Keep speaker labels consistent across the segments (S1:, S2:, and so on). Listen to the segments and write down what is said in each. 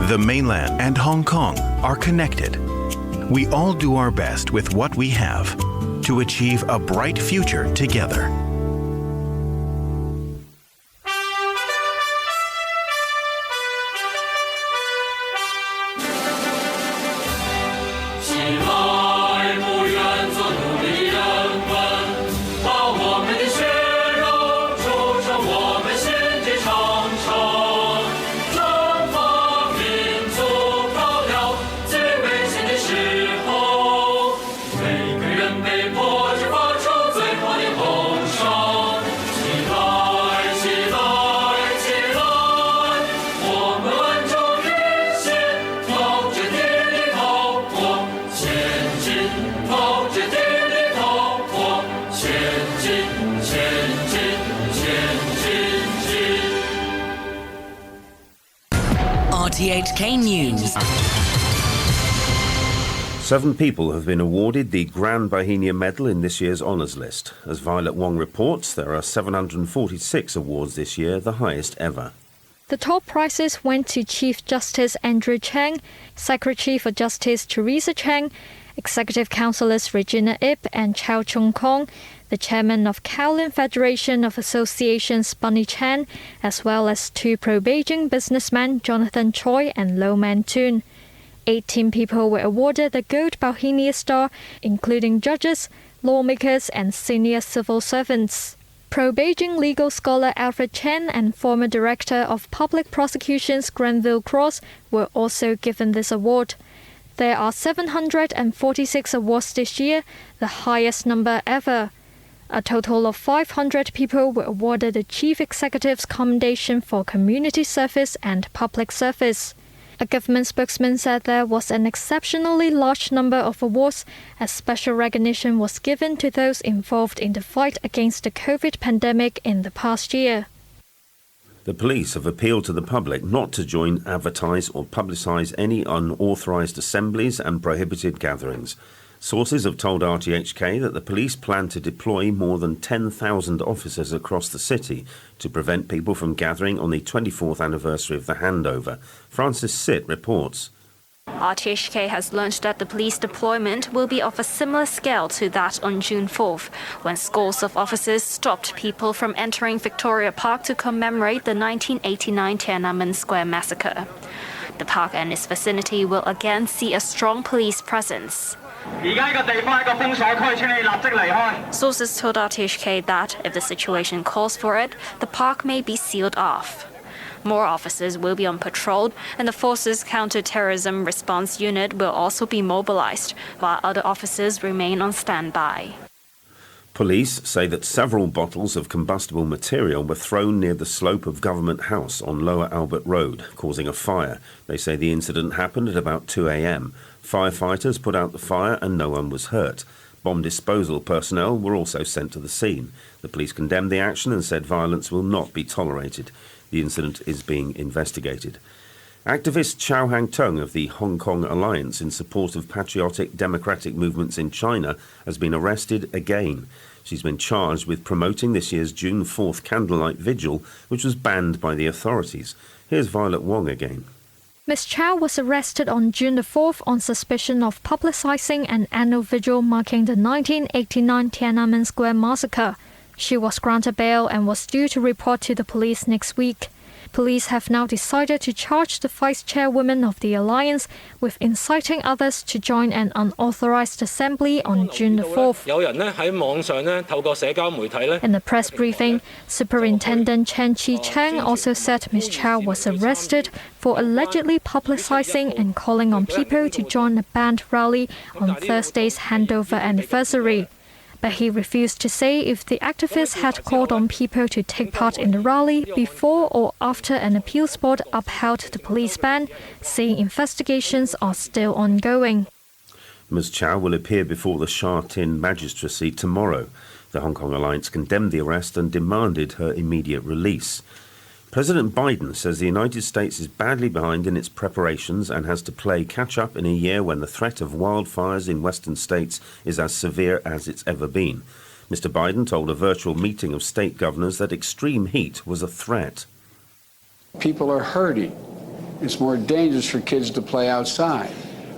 S1: The mainland and Hong Kong are connected. We all do our best with what we have to achieve a bright future together.
S2: RTHK News.
S3: 7 people have been awarded the Grand Bahenia Medal in this year's honours list. As Violet Wong reports, there are 746 awards this year, the highest ever.
S4: The top prizes went to Chief Justice Andrew Cheng, Secretary for Justice Teresa Cheng, Executive Councillors Regina Ip and Chow Chung Kong, the Chairman of Kowloon Federation of Associations Bunny Chan, as well as 2 pro-Beijing businessmen Jonathan Choi and Lo Man Toon. 18 people were awarded the Gold Bahenia Star, including judges, lawmakers and senior civil servants. Pro-Beijing legal scholar Alfred Chen and former Director of Public Prosecutions Grenville Cross were also given this award. There are 746 awards this year, the highest number ever. A total of 500 people were awarded the Chief Executive's Commendation for Community Service and Public Service. A government spokesman said there was an exceptionally large number of awards, as special recognition was given to those involved in the fight against the COVID pandemic in the past year.
S3: The police have appealed to the public not to join, advertise or publicise any unauthorised assemblies and prohibited gatherings. Sources have told RTHK that the police plan to deploy more than 10,000 officers across the city to prevent people from gathering on the 24th anniversary of the handover. Francis Sitt reports.
S5: RTHK has learned that the police deployment will be of a similar scale to that on June 4th, when scores of officers stopped people from entering Victoria Park to commemorate the 1989 Tiananmen Square massacre. The park and its vicinity will again see a strong police presence. Sources told RTHK that, if the situation calls for it, the park may be sealed off. More officers will be on patrol, and the Force's Counter-Terrorism Response Unit will also be mobilized, while other officers remain on standby.
S3: Police say that several bottles of combustible material were thrown near the slope of Government House on Lower Albert Road, causing a fire. They say the incident happened at about 2 a.m. Firefighters put out the fire and no one was hurt. Bomb disposal personnel were also sent to the scene. The police condemned the action and said violence will not be tolerated. The incident is being investigated. Activist Chow Hang-tung of the Hong Kong Alliance in support of patriotic democratic movements in China has been arrested again. She's been charged with promoting this year's June 4th candlelight vigil, which was banned by the authorities. Here's Violet Wong again.
S4: Ms. Chow was arrested on June the 4th on suspicion of publicising an annual vigil marking the 1989 Tiananmen Square massacre. She was granted bail and was due to report to the police next week. Police have now decided to charge the vice chairwoman of the alliance with inciting others to join an unauthorized assembly on June the 4th. In a press briefing, Superintendent Chen Chi-cheng also said Ms. Chow was arrested for allegedly publicizing and calling on people to join a banned rally on Thursday's handover anniversary. But he refused to say if the activists had called on people to take part in the rally before or after an appeals board upheld the police ban, saying investigations are still ongoing.
S3: Ms. Chow will appear before the Sha Tin magistracy tomorrow. The Hong Kong Alliance condemned the arrest and demanded her immediate release. President Biden says the United States is badly behind in its preparations and has to play catch-up in a year when the threat of wildfires in western states is as severe as it's ever been. Mr. Biden told a virtual meeting of state governors that extreme heat was a threat.
S6: People are hurting. It's more dangerous for kids to play outside.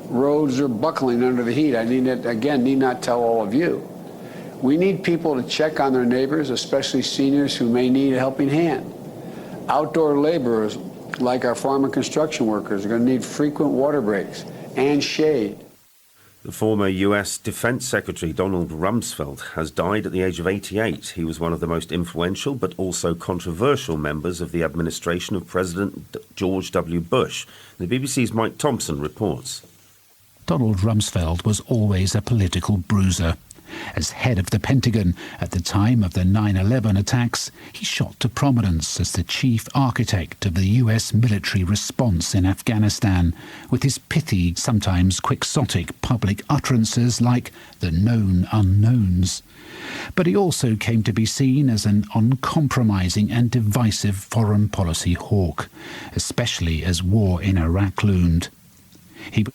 S6: Roads are buckling under the heat. I need not tell all of you. We need people to check on their neighbors, especially seniors who may need a helping hand. Outdoor laborers, like our farm and construction workers, are going to need frequent water breaks and shade.
S3: The former U.S. Defense Secretary Donald Rumsfeld has died at the age of 88. He was one of the most influential but also controversial members of the administration of President George W. Bush. The BBC's Mike Thompson reports.
S7: Donald Rumsfeld was always a political bruiser. As head of the Pentagon at the time of the 9/11 attacks, he shot to prominence as the chief architect of the U.S. military response in Afghanistan, with his pithy, sometimes quixotic public utterances like the known unknowns. But he also came to be seen as an uncompromising and divisive foreign policy hawk, especially as war in Iraq loomed. He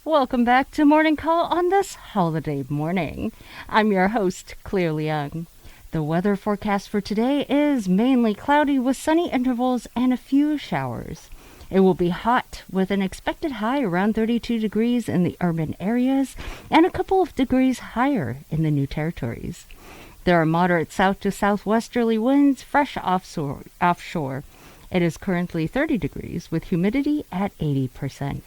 S8: Welcome back to Morning Call on this holiday morning. I'm your host, Claire Leung. The weather forecast for today is mainly cloudy with sunny intervals and a few showers. It will be hot with an expected high around 32 degrees in the urban areas and a couple of degrees higher in the New Territories. There are moderate south to southwesterly winds fresh offshore. It is currently 30 degrees with humidity at 80%.